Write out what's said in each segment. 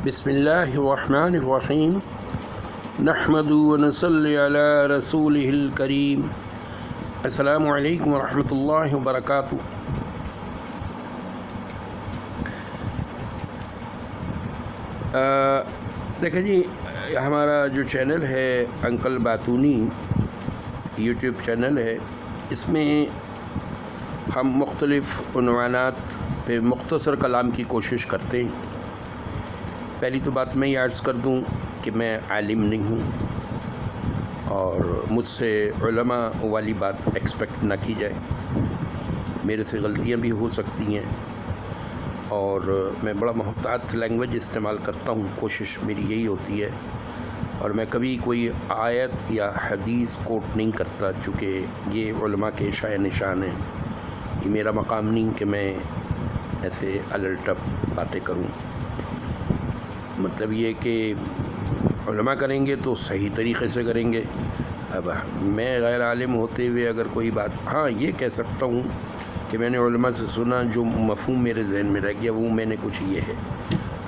बिस्मिल्लाहिर्रहमानिर्रहीम नहमदु व नसल्ली अला रसूलिहिल करीम। अस्सलामु अलैकुम व रहमतुल्लाहि व बरकातुहू। देखिए जी, हमारा जो चैनल है अंकल बातूनी यूट्यूब चैनल है, इसमें हम मुख्तलिफ़ उन्वानात पे मुख्तसर कलाम की कोशिश करते हैं। पहली तो बात मैं ये अर्ज़ कर दूं कि मैं आलिम नहीं हूँ और मुझसे उलमा वाली बात एक्सपेक्ट ना की जाए। मेरे से गलतियाँ भी हो सकती हैं और मैं बड़ा मोहतात लैंग्वेज इस्तेमाल करता हूँ, कोशिश मेरी यही होती है। और मैं कभी कोई आयत या हदीस कोट नहीं करता, चूँकि ये उलमा के शाय निशान हैं। ये मेरा मकाम नहीं कि मैं ऐसे अलटप बातें करूँ। मतलब ये कि उलमा करेंगे तो सही तरीक़े से करेंगे। अब मैं गैर आलिम होते हुए अगर कोई बात, हाँ ये कह सकता हूँ कि मैंने उलमा से सुना, जो मफ़हूम मेरे जहन में रह गया वो मैंने कुछ ये है।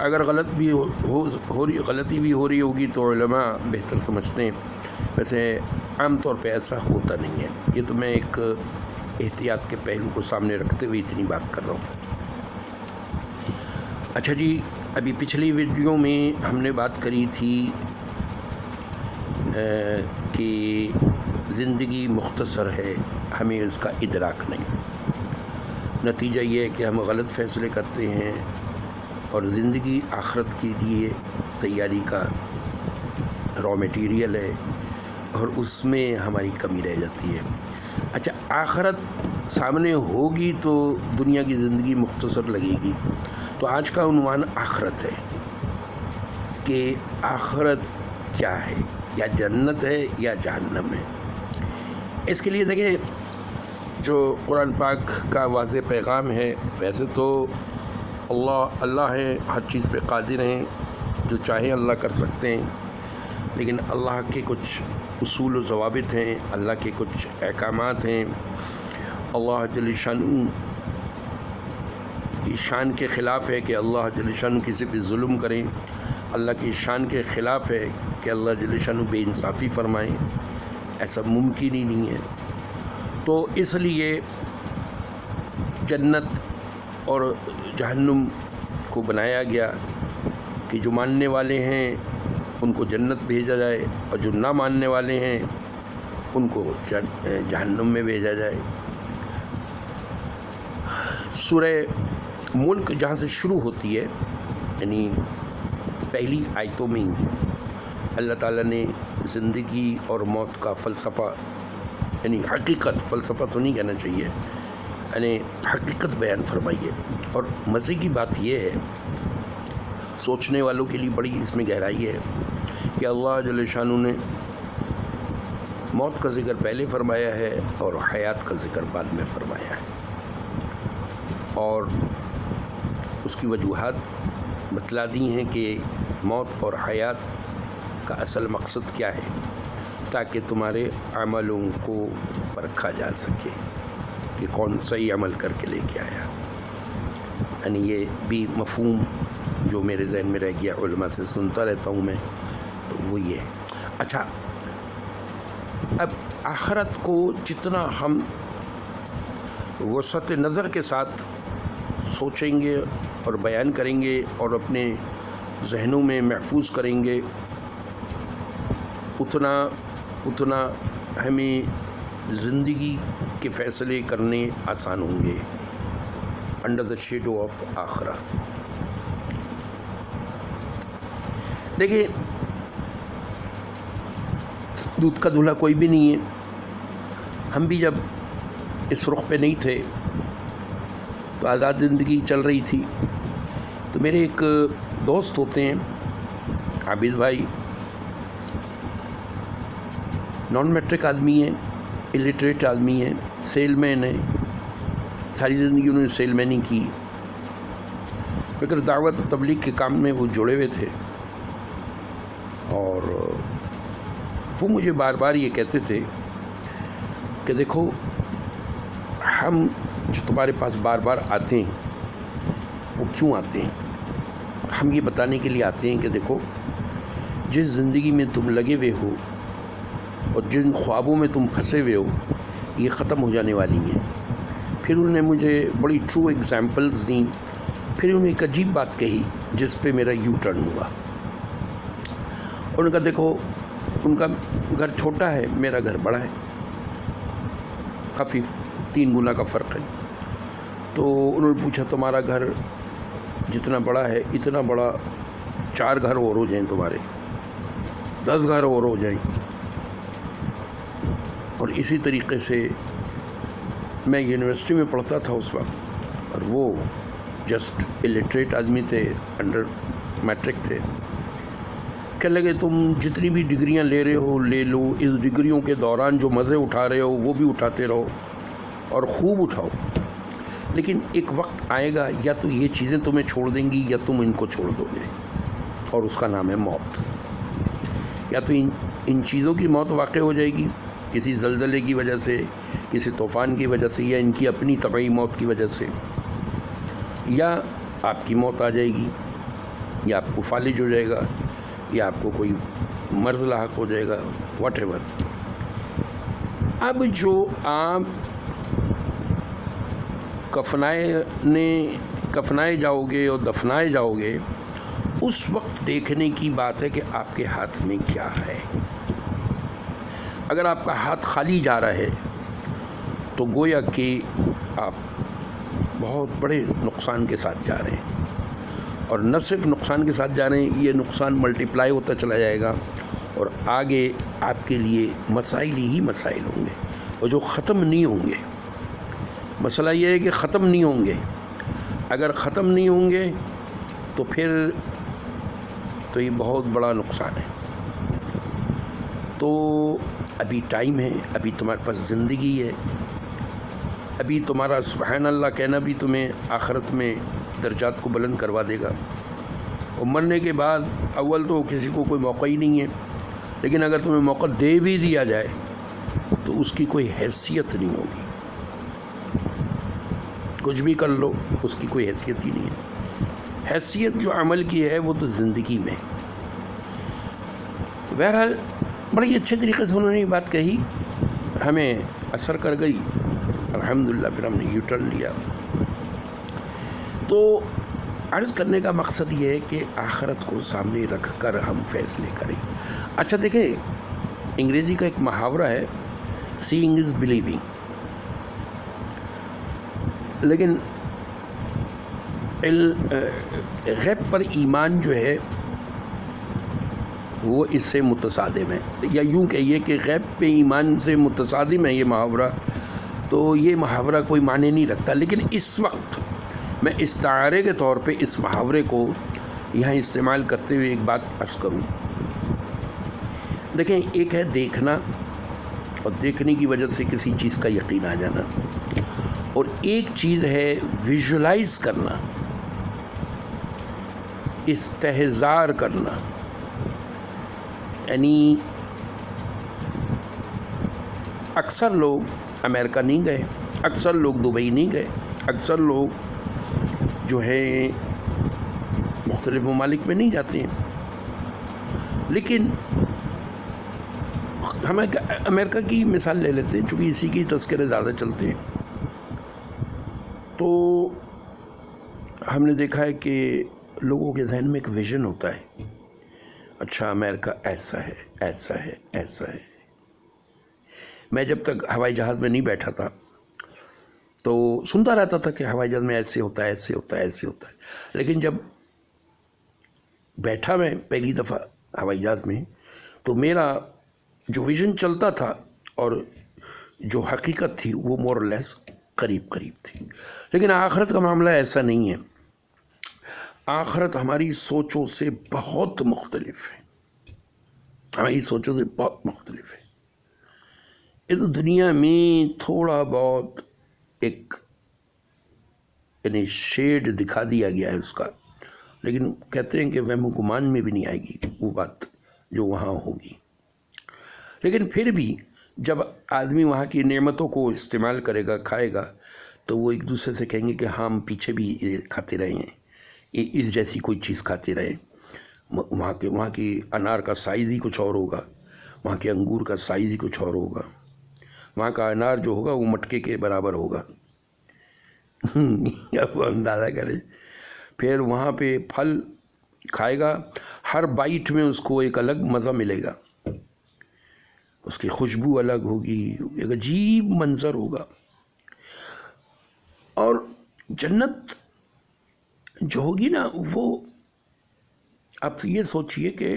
अगर गलती भी हो रही होगी तो उलमा बेहतर समझते हैं। वैसे आम तौर पे ऐसा होता नहीं है। ये तो मैं एक एहतियात के पहलू को सामने रखते हुए इतनी बात कर रहा हूँ। अच्छा जी, अभी पिछली वीडियो में हमने बात करी थी कि ज़िंदगी मुख्तसर है, हमें इसका इदराक नहीं। नतीजा ये है कि हम गलत फ़ैसले करते हैं और ज़िंदगी आखिरत के लिए तैयारी का रॉ मटेरियल है और उसमें हमारी कमी रह जाती है। अच्छा, आखिरत सामने होगी तो दुनिया की ज़िंदगी मुख्तसर लगेगी। तो आज का उन्वान आखिरत है कि आखिरत क्या है, या जन्नत है या जहन्नम है। इसके लिए देखिए, जो कुरान पाक का वाज़ेह पैगाम है, वैसे तो अल्लाह है, हर चीज़ पे कादिर हैं, जो चाहे अल्लाह कर सकते हैं। लेकिन अल्लाह के कुछ उसूल व ज़वाबित हैं, अल्लाह के कुछ अहकामात हैं। अल्लाह जल्ल शान की शान के ख़िलाफ़ है कि अल्लाह जल्ल शान किसी पे जुल्म करें। अल्लाह की शान के ख़िलाफ़ है कि अल्लाह जल्ल शान बेइंसाफ़ी फ़रमाएँ। ऐसा मुमकिन ही नहीं है। तो इसलिए जन्नत और जहन्नुम को बनाया गया कि जो मानने वाले हैं उनको जन्नत भेजा जाए और जो ना मानने वाले हैं उनको जहन्नुम में भेजा जाए। सूरह मुल्क जहाँ से शुरू होती है, यानी पहली आयतों में ही अल्लाह ताला ने ज़िंदगी और मौत का फ़लसफ़ा, यानी हकीकत, फ़लसफ़ा तो नहीं कहना चाहिए, यानी हकीकत बयान फरमाई है। और मज़े की बात यह है, सोचने वालों के लिए बड़ी इसमें गहराई है कि अल्लाह जल्ल शानु ने मौत का ज़िक्र पहले फ़रमाया है और हयात का ज़िक्र बाद में फ़रमाया है। और उसकी वजूहात बतला दी हैं कि मौत और हयात का असल मकसद क्या है, ताकि तुम्हारे अमलों को परखा जा सके कि कौन सही अमल करके लेके आया। यानी ये भी मफ़हूम जो मेरे जहन में रह गया, उलमा से सुनता रहता हूँ मैं, तो वो ये है। अच्छा, अब आखिरत को जितना हम वसअत नज़र के साथ सोचेंगे और बयान करेंगे और अपने जहनों में महफूज करेंगे, उतना हमें ज़िंदगी के फ़ैसले करने आसान होंगे अंडर द शेडो ऑफ आखिरा। देखिए, दूध का दूल्हा कोई भी नहीं है। हम भी जब इस रुख पे नहीं थे तो आज़ाद ज़िंदगी चल रही थी। तो मेरे एक दोस्त होते हैं, आबिद भाई, नॉन मैट्रिक आदमी है, इलिटरेट आदमी है, सेलमैन है। सारी ज़िंदगी उन्होंने सेलमैनी की, मगर दावत तबलीग के काम में वो जुड़े हुए थे। और वो मुझे बार बार ये कहते थे कि देखो, हम जो तुम्हारे पास बार बार आते हैं वो क्यों आते हैं? ہم یہ بتانے کے لیے آتے ہیں کہ دیکھو جس زندگی میں تم لگے ہوئے ہو اور جن خوابوں میں تم پھنسے ہوئے ہو یہ ختم ہو جانے والی ہیں. پھر انہوں نے مجھے بڑی ٹرو ایگزامپلز دیں. پھر انہوں نے ایک عجیب بات کہی جس پہ میرا یو ٹرن ہوا. ان کا دیکھو ان کا گھر چھوٹا ہے، میرا گھر بڑا ہے، کافی 3 گنا کا فرق ہے. تو انہوں نے پوچھا تمہارا گھر جتنا بڑا ہے اتنا بڑا 4 گھر اور ہو جائیں، تمہارے 10 گھر اور ہو جائیں. اور اسی طریقے سے میں یونیورسٹی میں پڑھتا تھا اس وقت، اور وہ جسٹ الٹریٹ آدمی تھے، انڈر میٹرک تھے. کہنے لگے تم جتنی بھی ڈگریاں لے رہے ہو لے لو، اس ڈگریوں کے دوران جو مزے اٹھا رہے ہو وہ بھی اٹھاتے رہو اور خوب اٹھاؤ، لیکن ایک وقت آئے گا یا تو یہ چیزیں تمہیں چھوڑ دیں گی یا تم ان کو چھوڑ دو گے، اور اس کا نام ہے موت. یا تو ان چیزوں کی موت واقع ہو جائے گی کسی زلزلے کی وجہ سے، کسی طوفان کی وجہ سے، یا ان کی اپنی طبعی موت کی وجہ سے، یا آپ کی موت آ جائے گی، یا آپ کو فالج ہو جائے گا، یا آپ کو کوئی مرض لاحق ہو جائے گا، واٹ ایور. اب جو آپ کفنائے جاؤ گے اور دفنائے جاؤ گے، اس وقت دیکھنے کی بات ہے کہ آپ کے ہاتھ میں کیا ہے. اگر آپ کا ہاتھ خالی جا رہا ہے تو گویا کہ آپ بہت بڑے نقصان کے ساتھ جا رہے ہیں. اور نہ صرف نقصان کے ساتھ جا رہے ہیں، یہ نقصان ملٹیپلائی ہوتا چلا جائے گا، اور آگے آپ کے لیے مسائل ہی مسائل ہوں گے، اور جو ختم نہیں ہوں گے. مسئلہ یہ ہے کہ ختم نہیں ہوں گے. اگر ختم نہیں ہوں گے تو پھر تو یہ بہت بڑا نقصان ہے. تو ابھی ٹائم ہے، ابھی تمہارے پاس زندگی ہے، ابھی تمہارا سبحان اللہ کہنا بھی تمہیں آخرت میں درجات کو بلند کروا دے گا. اور مرنے کے بعد اول تو کسی کو کوئی موقع ہی نہیں ہے، لیکن اگر تمہیں موقع دے بھی دیا جائے تو اس کی کوئی حیثیت نہیں ہوگی. کچھ بھی کر لو اس کی کوئی حیثیت ہی نہیں ہے. حیثیت جو عمل کی ہے وہ تو زندگی میں. تو بہرحال بڑی اچھے طریقے سے انہوں نے یہ بات کہی، ہمیں اثر کر گئی. الحمدللہ پھر ہم نے یو ٹرن لیا. تو عرض کرنے کا مقصد یہ ہے کہ آخرت کو سامنے رکھ کر ہم فیصلے کریں. اچھا دیکھیں، انگریزی کا ایک محاورہ ہے، سیئنگ از بلیونگ. لیکن غیب پر ایمان جو ہے وہ اس سے متصادم ہے، یا یوں کہیے کہ غیب پہ ایمان سے متصادم ہے یہ محاورہ. تو یہ محاورہ کوئی معنی نہیں رکھتا، لیکن اس وقت میں استعارے کے طور پہ اس محاورے کو یہاں استعمال کرتے ہوئے ایک بات عرض کروں. دیکھیں، ایک ہے دیکھنا اور دیکھنے کی وجہ سے کسی چیز کا یقین آ جانا، اور ایک چیز ہے ویژولائز کرنا، استحضار کرنا. یعنی اکثر لوگ امریکہ نہیں گئے، اکثر لوگ دبئی نہیں گئے، اکثر لوگ جو ہے مختلف ممالک میں نہیں جاتے ہیں. لیکن ہم امریکہ کی مثال لے لیتے ہیں چونکہ اسی کی تذکرے زیادہ چلتے ہیں. تو ہم نے دیکھا ہے کہ لوگوں کے ذہن میں ایک ویژن ہوتا ہے، اچھا امریکہ ایسا ہے، ایسا ہے، ایسا ہے. میں جب تک ہوائی جہاز میں نہیں بیٹھا تھا تو سنتا رہتا تھا کہ ہوائی جہاز میں ایسے ہوتا ہے، ایسے ہوتا ہے، ایسے ہوتا ہے. لیکن جب بیٹھا میں پہلی دفعہ ہوائی جہاز میں تو میرا جو ویژن چلتا تھا اور جو حقیقت تھی وہ مور اور لیس قریب قریب تھی. لیکن آخرت کا معاملہ ایسا نہیں ہے. آخرت ہماری سوچوں سے بہت مختلف ہے، ہماری سوچوں سے بہت مختلف ہے. یہ تو دنیا میں تھوڑا بہت ایک یعنی شیڈ دکھا دیا گیا ہے اس کا، لیکن کہتے ہیں کہ وہم و گمان میں بھی نہیں آئے گی وہ بات جو وہاں ہوگی. لیکن پھر بھی جب آدمی وہاں کی نعمتوں کو استعمال کرے گا، کھائے گا، تو وہ ایک دوسرے سے کہیں گے کہ ہم پیچھے بھی یہ کھاتے رہے ہیں، इस जैसी कोई चीज़ खाते रहे। वहाँ की अनार का साइज़ ही कुछ और होगा, वहाँ के अंगूर का साइज़ ही कुछ और होगा, वहाँ का अनार जो होगा वो मटके के बराबर होगा। अब अंदाज़ा करें। फिर वहाँ पे फल खाएगा, हर बाइट में उसको एक अलग मज़ा मिलेगा, उसकी खुशबू अलग होगी, एक अजीब मंज़र होगा। और जन्नत जो होगी ना, वो आप ये सोचिए कि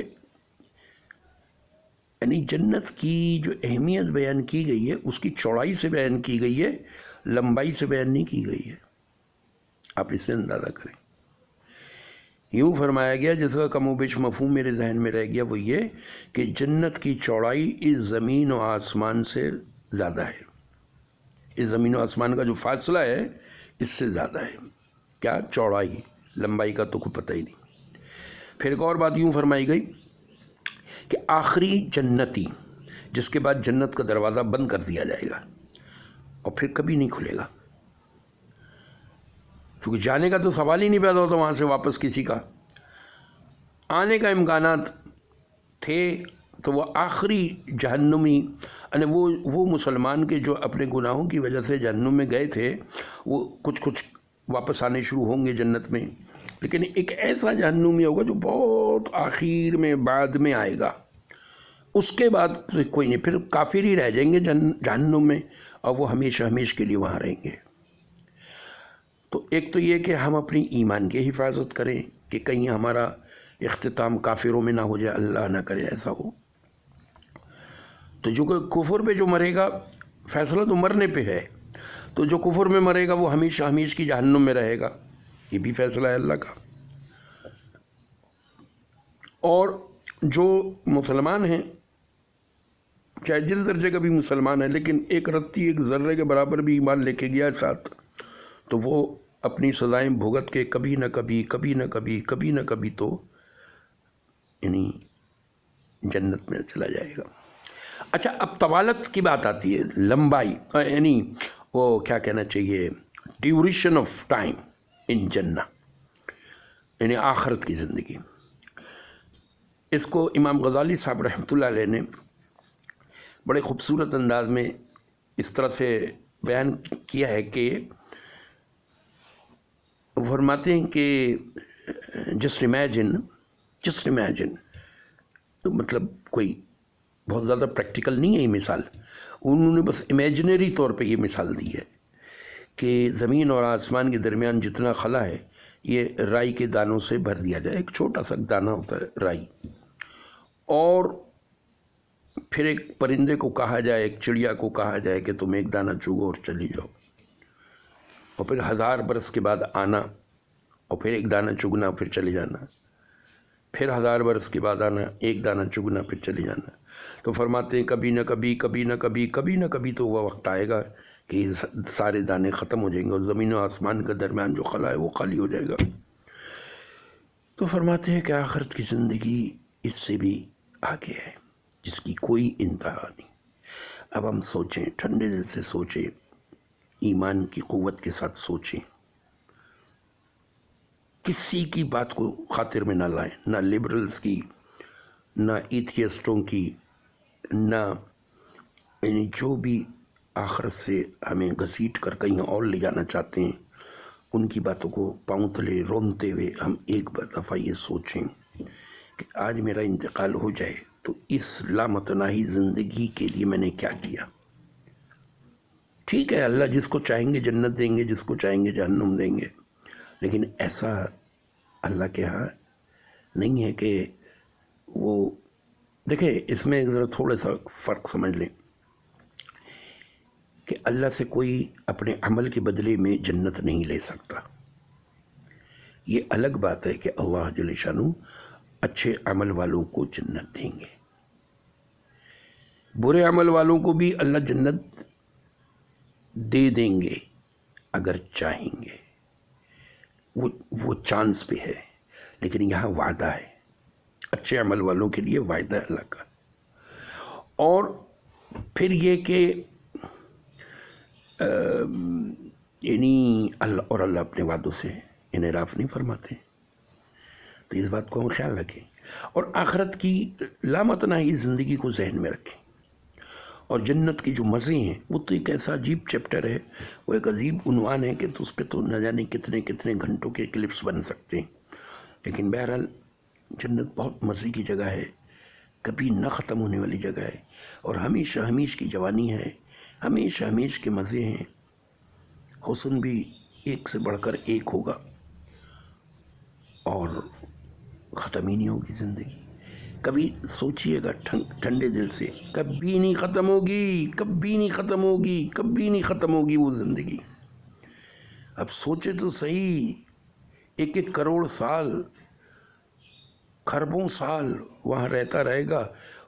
यानी जन्नत की जो अहमियत बयान की गई है उसकी चौड़ाई से बयान की गई है, लंबाई से बयान नहीं की गई है। आप इससे अंदाज़ा करें। यूँ फरमाया गया, जिसका कमोबेश मफ़हूम मेरे जहन में रह गया, वो ये कि जन्नत की चौड़ाई इस ज़मीन और आसमान से ज़्यादा है। इस ज़मीन और आसमान का जो फासला है इससे ज़्यादा है। क्या चौड़ाई, लंबाई का तो कोई पता ही नहीं। फिर एक और बात यूँ फरमाई गई कि आखिरी जन्नती जिसके बाद जन्नत का दरवाज़ा बंद कर दिया जाएगा और फिर कभी नहीं खुलेगा, क्योंकि जाने का तो सवाल ही नहीं पैदा होता वहाँ से वापस किसी का। आने का इम्कानात थे तो वो आखिरी जहन्नुमी, यानी वो मुसलमान के जो अपने गुनाहों की वजह से जहन्नुम में गए थे, वो कुछ वापस आने शुरू होंगे जन्नत में। लेकिन एक ऐसा जहन्नुमी होगा जो बहुत आखिर में बाद में आएगा, उसके बाद कोई नहीं, फिर काफिर ही रह जाएंगे जहन्नुम में और वो हमेशा हमेशा के लिए वहाँ रहेंगे। तो एक तो ये कि हम अपनी ईमान की हिफाजत करें कि कहीं हमारा इख्तिताम काफिरों में ना हो जाए, अल्लाह ना करे ऐसा हो। तो जो कुफर पे जो मरेगा, फैसला तो मरने पे है, तो जो कुफर में मरेगा वो हमेशा हमेशा की जहन्नुम में रहेगा, ये भी फैसला है अल्लाह का। और जो मुसलमान हैं, चाहे जिस दर्जे का भी मुसलमान है, लेकिन एक रत्ती एक ज़र्रे के बराबर भी ईमान लेके गया साथ, तो वो अपनी सज़ाएं भुगत के कभी न कभी तो यानी जन्नत में चला जाएगा। अच्छा, अब तवालत की बात आती है, लंबाई, यानी वो क्या कहना चाहिए, ड्यूरेशन ऑफ टाइम इन जन्नत, यानी आखिरत की ज़िंदगी। इसको इमाम गज़ाली साहब रहमतुल्लाह अलैह ने बड़े ख़ूबसूरत अंदाज में इस तरह से बयान किया है कि फरमाते हैं कि जस्ट इमेजिन, तो मतलब कोई बहुत ज़्यादा प्रैक्टिकल नहीं है ये मिसाल, उन्होंने बस इमेजिनरी तौर पे ये मिसाल दी है कि ज़मीन और आसमान के दरमियान जितना खला है ये राई के दानों से भर दिया जाए। एक छोटा सा दाना होता है राई, और फिर एक परिंदे को कहा जाए, एक चिड़िया को कहा जाए कि तुम एक दाना चुगो और चली जाओ, और फिर 1000 बरस के बाद आना और फिर एक दाना चुगना फिर चले जाना, फिर 1000 बरस के बाद आना, एक दाना चुगना फिर चले जाना। तो फरमाते हैं कभी न कभी तो वह वक्त आएगा कि सारे दाने ख़त्म हो जाएंगे और ज़मीन और आसमान के दरमियान जो खला है वो खाली हो जाएगा। तो फरमाते हैं कि आखिरत की ज़िंदगी इससे भी आगे है, जिसकी कोई इंतहा नहीं। अब हम सोचें, ठंडे दिल से सोचें, ईमान की क़ुव्वत के साथ सोचें, किसी की बात को खातिर में ना लाएं, ना लिबरल्स की, ना एथियस्टों की, ना यानी जो भी आखिरत से हमें घसीट कर कहीं और ले जाना चाहते हैं, उनकी बातों को पाँव तले रोनते हुए हम एक दफ़ा ये सोचें कि आज मेरा इंतकाल हो जाए तो इस लामतनाही ज़िंदगी के लिए मैंने क्या किया। ठीक है, अल्लाह जिसको चाहेंगे जन्नत देंगे, जिसको चाहेंगे जहन्नुम देंगे, लेकिन ऐसा अल्लाह के यहाँ नहीं है कि वो देखें। इसमें ज़रा थोड़ा सा फ़र्क समझ लें कि अल्लाह से कोई अपने अमल के बदले में जन्नत नहीं ले सकता। ये अलग बात है कि अल्लाह जल्ल शानू अच्छे अमल वालों को जन्नत देंगे, बुरे अमल वालों को भी अल्लाह जन्नत दे देंगे अगर चाहेंगे। वो चांस पे है, लेकिन यहाँ वादा है, अच्छे अमल वालों के लिए वायदा है अल्लाह का। और फिर ये कि यानी अल्लाह अपने वादों से इनराफ नहीं फरमाते। تو اس بات کو ہم خیال رکھیں اور آخرت کی لامتناہی زندگی کو ذہن میں رکھیں، اور جنت کے جو مزے ہیں وہ تو ایک ایسا عجیب چیپٹر ہے، وہ ایک عجیب عنوان ہے کہ تو اس پہ تو نہ جانے کتنے کتنے گھنٹوں کے کلپس بن سکتے ہیں. لیکن بہرحال جنت بہت مزے کی جگہ ہے، کبھی نہ ختم ہونے والی جگہ ہے، اور ہمیشہ ہمیش کی جوانی ہے، ہمیشہ ہمیش کے مزے ہیں، حسن بھی ایک سے بڑھ کر ایک ہوگا، اور ختم ہی نہیں ہوگی زندگی. کبھی سوچئے گا ٹھنڈے دل سے، کبھی نہیں ختم ہوگی، کبھی نہیں ختم ہوگی، کبھی نہیں ختم ہوگی وہ زندگی. اب سوچے تو صحیح، 1-1 کروڑ سال، کھربوں سال وہاں رہتا رہے گا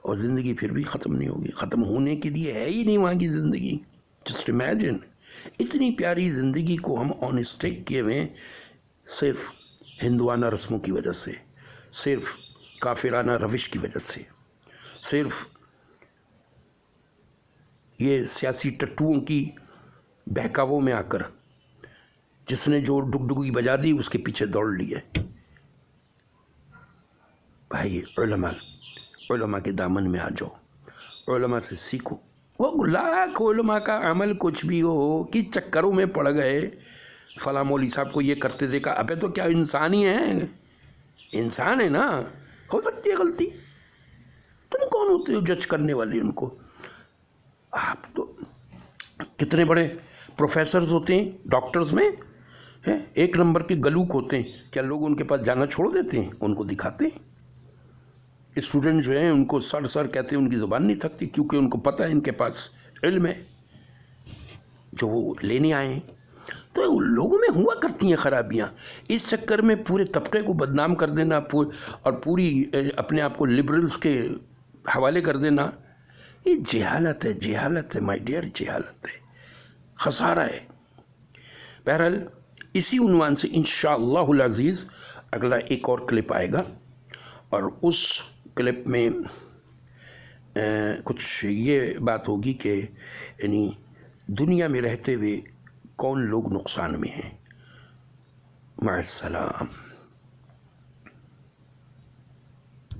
اور زندگی پھر بھی ختم نہیں ہوگی، ختم ہونے کے لیے ہے ہی نہیں وہاں کی زندگی. جسٹ امیجن، اتنی پیاری زندگی کو ہم آن اسٹیک کیے ہوئے صرف ہندوانہ رسموں کی وجہ سے، صرف کافرانہ روش کی وجہ سے، صرف یہ سیاسی ٹٹوؤں کی بہکاووں میں آ کر جس نے جو ڈگڈگی بجا دی اس کے پیچھے دوڑ لیے. بھائی علماء کے دامن میں آ جاؤ، علماء سے سیکھو. وہ لاکھ علماء کا عمل کچھ بھی ہو کہ چکروں میں پڑ گئے، فلاں مولوی صاحب کو یہ کرتے دیکھا، ابے تو کیا انسان ہی ہیں، انسان ہے نا، ہو سکتی ہے غلطی. تم کون ہوتے ہو جج کرنے والے ان کو؟ آپ تو کتنے بڑے پروفیسرز ہوتے ہیں ڈاکٹرز میں، 1 نمبر کے گلوک ہوتے ہیں، کیا لوگ ان کے پاس جانا چھوڑ دیتے ہیں؟ ان کو دکھاتے ہیں. اسٹوڈنٹ جو ہیں ان کو سر کہتے ہیں، ان کی زبان نہیں تھکتی، کیونکہ ان کو پتہ ہے ان کے پاس علم ہے جو وہ لینے آئے ہیں. تو لوگوں میں ہوا کرتی ہیں خرابیاں، اس چکر میں پورے طبقے کو بدنام کر دینا اور پوری اپنے آپ کو لبرلز کے حوالے کر دینا، یہ جہالت ہے مائی ڈیئر، جہالت ہے، خسارہ ہے. بہرحال اسی عنوان سے انشاءاللہ العزیز اگلا ایک اور کلپ آئے گا، اور اس کلپ میں کچھ یہ بات ہوگی کہ یعنی دنیا میں رہتے ہوئے کون لوگ نقصان میں ہیں. مع السلام.